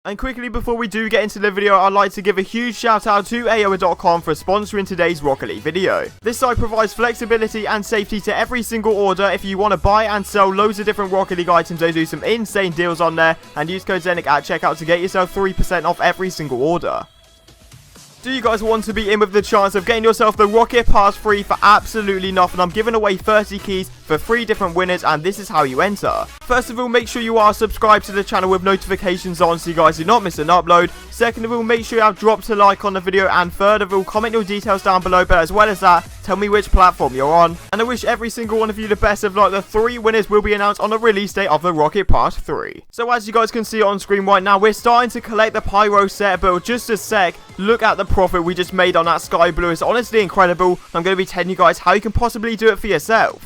And quickly before we do get into the video, I'd like to give a huge shout out to AOA.com for sponsoring today's Rocket League video. This site provides flexibility and safety to every single order if you want to buy and sell loads of different Rocket League items. They do some insane deals on there, and use code ZENIC at checkout to get yourself 3% off every single order. Do you guys want to be in with the chance of getting yourself the Rocket Pass free for absolutely nothing? I'm giving away 30 keys for 3 different winners, and this is how you enter. First of all, make sure you are subscribed to the channel with notifications on so you guys do not miss an upload. Second of all, make sure you have dropped a like on the video, and third of all, comment your details down below, but as well as that, tell me which platform you're on. And I wish every single one of you the best of luck. The 3 winners will be announced on the release date of the Rocket Pass 3. So as you guys can see on screen right now, we're starting to collect the Pyros set, but just a sec, look at the profit we just made on that sky blue. It's honestly incredible. I'm going to be telling you guys how you can possibly do it for yourself.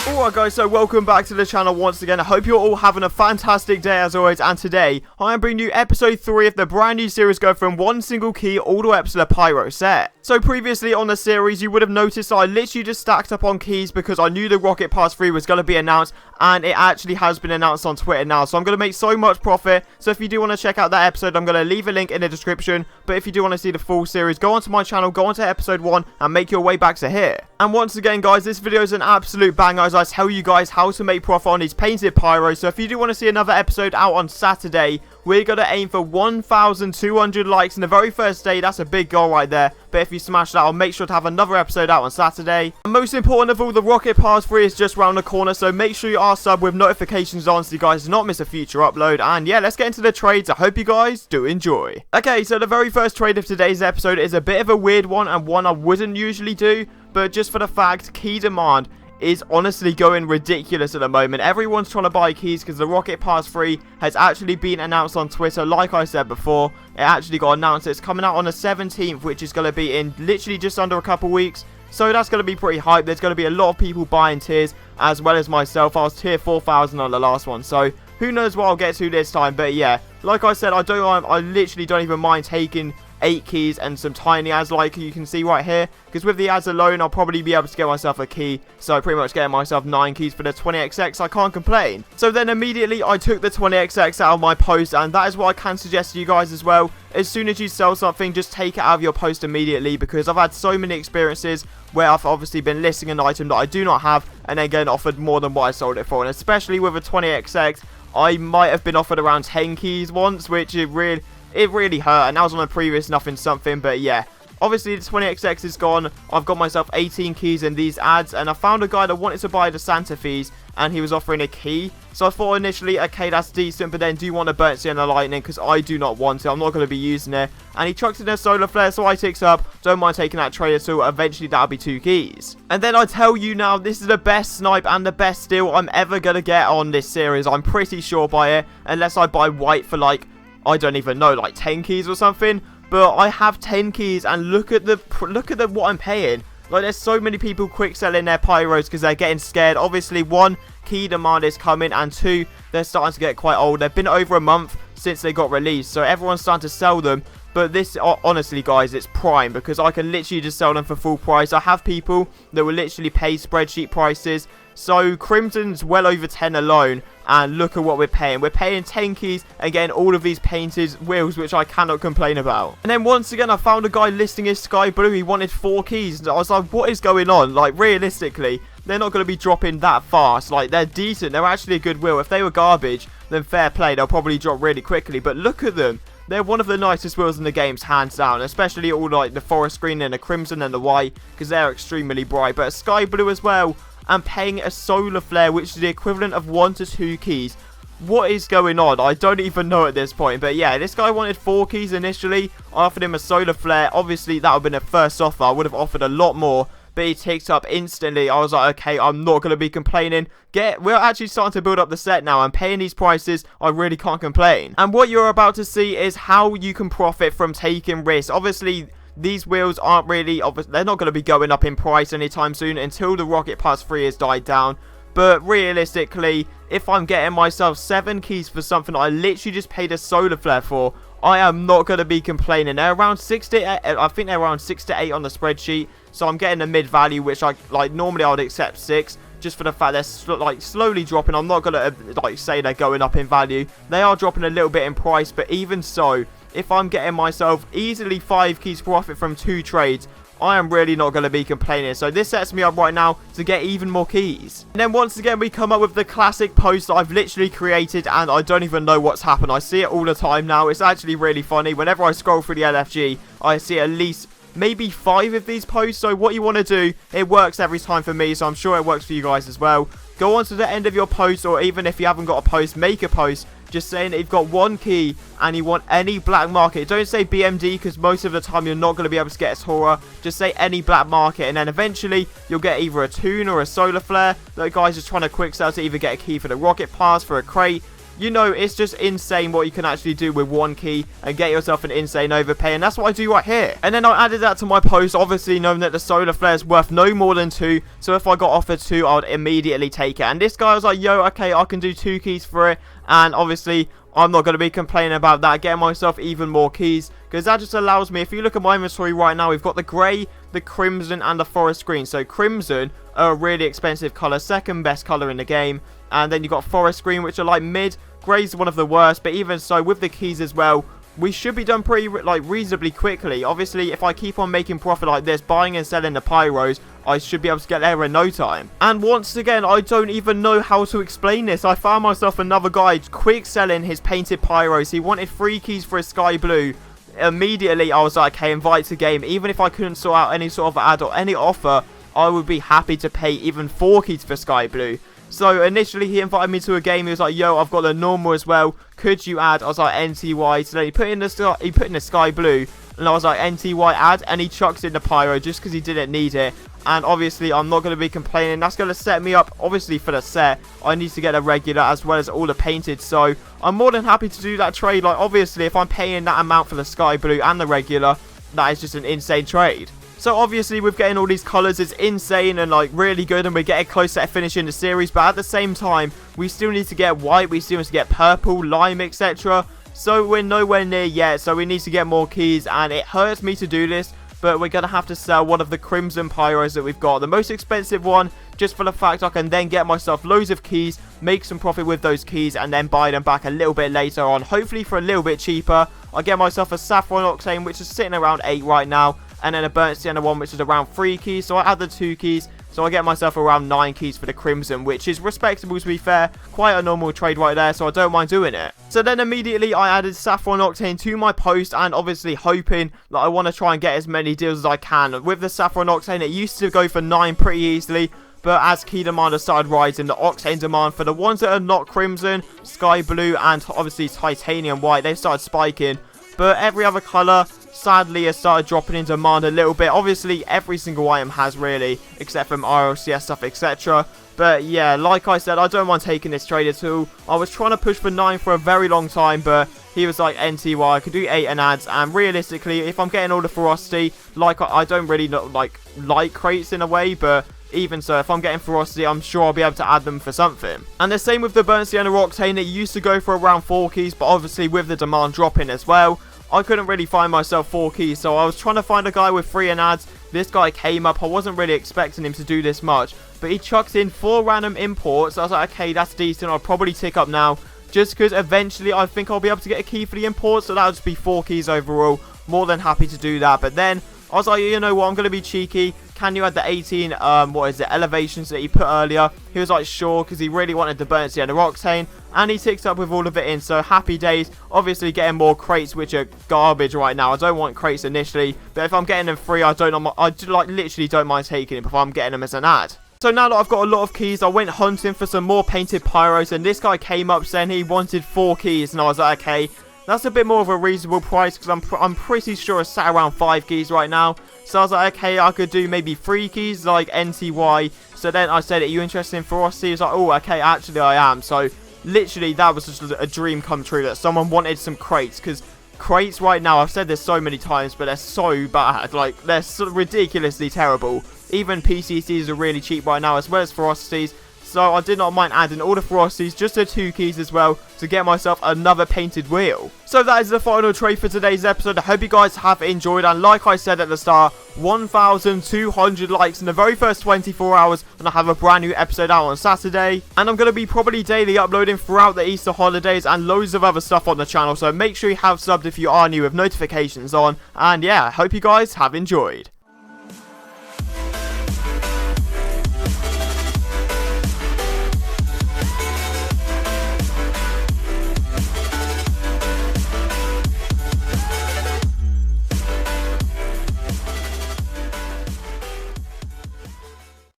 Alright guys, so welcome back to the channel once again. I hope you're all having a fantastic day as always, and today I am bringing you episode 3 of the brand new series going from one single key all the way up to the Pyro set. So previously on the series, you would have noticed that I literally just stacked up on keys because I knew the Rocket Pass 3 was going to be announced, and it actually has been announced on Twitter now. So I'm going to make so much profit. So if you do want to check out that episode, I'm going to leave a link in the description. But if you do want to see the full series, go onto my channel, go onto episode 1 and make your way back to here. And once again guys, this video is an absolute banger as I tell you guys how to make profit on these painted Pyros. So if you do want to see another episode out on Saturday, we're going to aim for 1,200 likes in the very first day. That's a big goal right there. But if you smash that, I'll make sure to have another episode out on Saturday. And most important of all, the Rocket Pass 3 is just around the corner. So make sure you are subbed with notifications on so you guys do not miss a future upload. And yeah, let's get into the trades. I hope you guys do enjoy. Okay, so the very first trade of today's episode is a bit of a weird one, and one I wouldn't usually do. But just for the fact, key demand is honestly going ridiculous at the moment. Everyone's trying to buy keys because the Rocket Pass 3 has actually been announced on Twitter. Like I said before, it actually got announced. It's coming out on the 17th, which is going to be in literally just under a couple weeks. So that's going to be pretty hype. There's going to be a lot of people buying tiers, as well as myself. I was tier 4,000 on the last one, so who knows what I'll get to this time. But yeah, like I said, I literally don't even mind taking 8 keys and some tiny ads like you can see right here, because with the ads alone I'll probably be able to get myself a key. So pretty much getting myself 9 keys for the 20XX, I can't complain. So then immediately I took the 20XX out of my post, and that is what I can suggest to you guys as well. As soon as you sell something, just take it out of your post immediately, because I've had so many experiences where I've obviously been listing an item that I do not have and then getting offered more than what I sold it for. And especially with a 20XX, I might have been offered around 10 keys once, which it really hurt, and that was on a previous nothing something. But yeah, obviously the 20XX is gone. I've got myself 18 keys in these ads, and I found a guy that wanted to buy the Santa Fees, and he was offering a key. So I thought initially, okay, that's decent, but then do you want a Burnt and a Lightning? Because I do not want it. I'm not going to be using it. And he chucks in a Solar Flare, so I ticks up. Don't mind taking that trade at all. Eventually that'll be 2 keys. And then I tell you now, this is the best snipe and the best steal I'm ever going to get on this series. I'm pretty sure by it, unless I buy white for like, I don't even know, like 10 keys or something. But I have 10 keys, and look at the what I'm paying. Like, there's so many people quick selling their Pyros because they're getting scared. Obviously, 1, key demand is coming, and 2, they're starting to get quite old. They've been over a month since they got released, so everyone's starting to sell them. But this, honestly guys, it's prime, because I can literally just sell them for full price. I have people that will literally pay spreadsheet prices. So Crimson's well over 10 alone, and look at what we're paying. We're paying 10 keys and getting all of these painted wheels, which I cannot complain about. And then once again, I found a guy listing his Sky Blue. He wanted 4 keys. I was like, what is going on? Like, realistically, they're not going to be dropping that fast. Like, they're decent. They're actually a good wheel. If they were garbage, then fair play. They'll probably drop really quickly. But look at them. They're one of the nicest wheels in the games, hands down. Especially all like the forest green and the crimson and the white, because they're extremely bright. But a Sky Blue as well. And paying a Solar Flare, which is the equivalent of 1 to 2 keys. What is going on? I don't even know at this point. But yeah, this guy wanted 4 keys initially. I offered him a Solar Flare. Obviously, that would have been a first offer. I would have offered a lot more. But he takes up instantly. I was like, okay, I'm not going to be complaining. We're actually starting to build up the set now. I'm paying these prices. I really can't complain. And what you're about to see is how you can profit from taking risks. Obviously, these wheels aren't really, they're not going to be going up in price anytime soon until the Rocket Pass 3 has died down. But realistically, if I'm getting myself 7 keys for something I literally just paid a Solar Flare for, I am not going to be complaining. They're around 6 to 8, I think they're around 6 to 8 on the spreadsheet. So I'm getting a mid value, which normally I would accept 6. Just for the fact they're slowly dropping. I'm not going to say they're going up in value. They are dropping a little bit in price, but even so, if I'm getting myself easily 5 keys profit from 2 trades, I am really not going to be complaining. So this sets me up right now to get even more keys. And then once again, we come up with the classic post that I've literally created, and I don't even know what's happened. I see it all the time now. It's actually really funny. Whenever I scroll through the LFG, I see at least maybe 5 of these posts. So what you want to do, it works every time for me, so I'm sure it works for you guys as well. Go on to the end of your post, or even if you haven't got a post, make a post just saying that you've got 1 key and you want any black market. Don't say BMD, because most of the time you're not going to be able to get a Tora. Just say any black market, and then eventually you'll get either a Toon or a Solar Flare. Those guys are trying to quick sell to either get a key for the Rocket Pass, for a crate. You know, it's just insane what you can actually do with 1 key and get yourself an insane overpay, and that's what I do right here. And then I added that to my post, obviously knowing that the Solar Flare is worth no more than 2, so if I got offered 2, I would immediately take it. And this guy was like, yo, okay, I can do 2 keys for it, and obviously I'm not going to be complaining about that, getting myself even more keys, because that just allows me, if you look at my inventory right now, we've got the grey, the crimson, and the forest green. So crimson are a really expensive colour, second best colour in the game, and then you've got forest green, which are like mid. Grey's one of the worst, but even so, with the keys as well, we should be done pretty reasonably quickly. Obviously, if I keep on making profit like this, buying and selling the Pyros, I should be able to get there in no time. And once again, I don't even know how to explain this. I found myself another guy quick selling his painted Pyros. He wanted 3 keys for his sky blue. Immediately, I was like, hey, invite to game. Even if I couldn't sort out any sort of ad or any offer, I would be happy to pay even 4 keys for sky blue. So initially he invited me to a game. He was like, yo, I've got the normal as well, could you add? I was like, NTY. So then he put in the sky blue, and I was like, NTY add, and he chucks in the Pyro just because he didn't need it. And obviously I'm not going to be complaining. That's going to set me up obviously for the set. I need to get a regular as well as all the painted, so I'm more than happy to do that trade. Like, obviously if I'm paying that amount for the sky blue and the regular, that is just an insane trade. So obviously with getting all these colours, it's insane and like really good, and we're getting close to finishing the series, but at the same time we still need to get white, we still need to get purple, lime, etc. So we're nowhere near yet, so we need to get more keys, and it hurts me to do this, but we're going to have to sell one of the crimson Pyros that we've got, the most expensive one, just for the fact I can then get myself loads of keys, make some profit with those keys, and then buy them back a little bit later on, hopefully for a little bit cheaper. I'll get myself a Saffron Octane, which is sitting around 8 right now, and then a Burnt Sienna one, which is around 3 keys, so I add the 2 keys, so I get myself around 9 keys for the crimson, which is respectable to be fair, quite a normal trade right there, so I don't mind doing it. So then immediately I added Saffron Octane to my post, and obviously hoping that I want to try and get as many deals as I can. With the Saffron Octane, it used to go for 9 pretty easily, but as key demand has started rising, the Octane demand for the ones that are not crimson, sky blue, and obviously titanium white, they've started spiking, but every other colour sadly has started dropping in demand a little bit. Obviously every single item has really, except from RLCS stuff, etc. But yeah, like I said, I don't mind taking this trade at all. I was trying to push for 9 for a very long time, but he was like, NTY, I could do 8 and ads, and realistically, if I'm getting all the ferocity, like I don't really like crates in a way, but even so, if I'm getting ferocity, I'm sure I'll be able to add them for something. And the same with the Burnt Sienna Octane. It used to go for around 4 keys, but obviously with the demand dropping as well, I couldn't really find myself 4 keys, so I was trying to find a guy with 3 and ads. This guy came up. I wasn't really expecting him to do this much, but he chucked in 4 random imports. I was like, okay, that's decent. I'll probably tick up now, just because eventually I think I'll be able to get a key for the imports, so that'll just be 4 keys overall. More than happy to do that. But then I was like, you know what, I'm going to be cheeky. Can you add the 18, elevations that he put earlier? He was like, sure, because he really wanted the Burnt Sienna Octane, and he ticks up with all of it in, so happy days. Obviously getting more crates, which are garbage right now. I don't want crates initially, but if I'm getting them free, I literally don't mind taking it if I'm getting them as an ad. So now that I've got a lot of keys, I went hunting for some more painted Pyros, and this guy came up saying he wanted 4 keys, and I was like, okay, that's a bit more of a reasonable price, because I'm pretty sure it's sat around 5 keys right now. So I was like, okay, I could do maybe 3 keys, like NTY. So then I said, are you interested in ferocity? He was like, oh, okay, actually I am. So literally that was just a dream come true, that someone wanted some crates, because crates right now, I've said this so many times, but they're so bad. Like, they're so ridiculously terrible. Even PCCs are really cheap right now, as well as ferocities. so I did not mind adding all the ferocities just to 2 keys as well to get myself another painted wheel. So that is the final trade for today's episode. I hope you guys have enjoyed, and like I said at the start, 1,200 likes in the very first 24 hours, and I have a brand new episode out on Saturday, and I'm going to be probably daily uploading throughout the Easter holidays and loads of other stuff on the channel, so make sure you have subbed if you are new with notifications on, and yeah, I hope you guys have enjoyed.